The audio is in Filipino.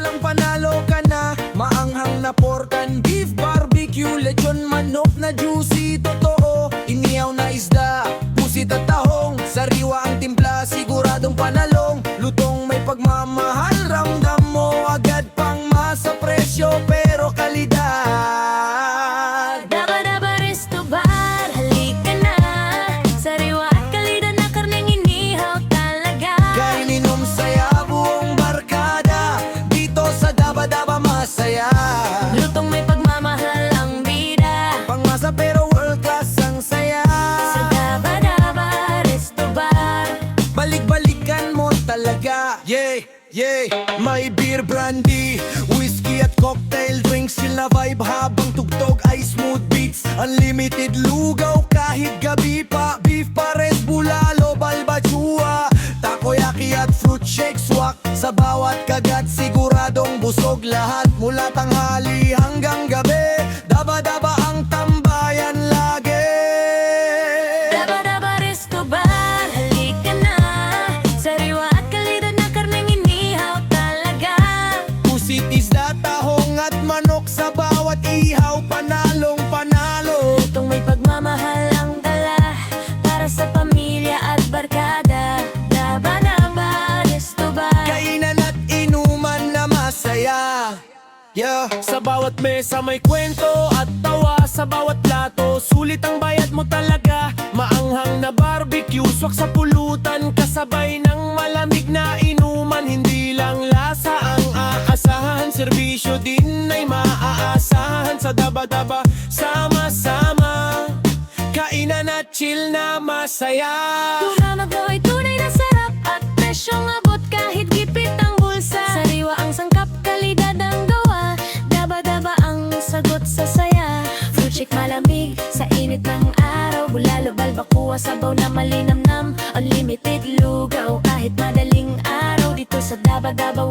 lang panalo ka na. Maanghang na pork and beef, barbecue, lechon, manok na juicy, totoo. Inihaw na isda, pusit at tahong, sariwa ang timpla, siguradong panalong. Lutong may pagmamahal, ramdam mo agad pang masa presyo pero kalidad. Daba-daba Resto Bar, halika na. Sariwa at kalidad na karneng inihaw talaga. Kaininom saya buong barkada, dito sa Daba-Daba masaya. Lutong may pagmamahal ang bida, Pangmasa pero world class ang saya. sa Daba-Daba Resto Bar. Balik-balikan mo talaga. Yeah, yeah. May beer, brandy, whiskey at cocktail drinks. Chill na vibe habang tugtog ay smooth beats. Unlimited lugaw kahit gabi pa. Beef pares, bulalo, balbachua, takoyaki at fruit shake swak. Sa bawat kagat siguradong busog lahat. Mula tanghali hanggang gabi, Daba-Daba ang tambayan lagi. Daba-Daba Resto Bar, halika na. Sariwa at kalidad na karneng inihaw talaga. Pusit, isda, tahong at manok, sa bawat ihaw panalong panalo. Lutong may pagmamahal ang dala, para sa pamilya at barkada. Daba-Daba Resto Bar. Kainan at inuman na masaya. Yeah. Sa bawat mesa may kwento at tawa, sa bawat plato sulit ang bayad mo talaga. Maanghang na barbecue, swak sa pulutan, kasabay ng malamig na inuman. Hindi lang lasa ang aasahan, serbisyo din ay maaasahan. Sa Daba-Daba sama-sama, kainan at chill na masaya. Tumamag mo ay tunay na sarap at presyong abot kahit gipit ang bulsa. Sariwa ang sangkap, kalidad ang gawa. Daba-Daba ang sagot sa saya. Fruit shake malamig sa init ng araw. Bulalo, balbakuwa, sabaw na malinamnam. Unlimited lugaw kahit madaling araw. Dito sa Daba-Daba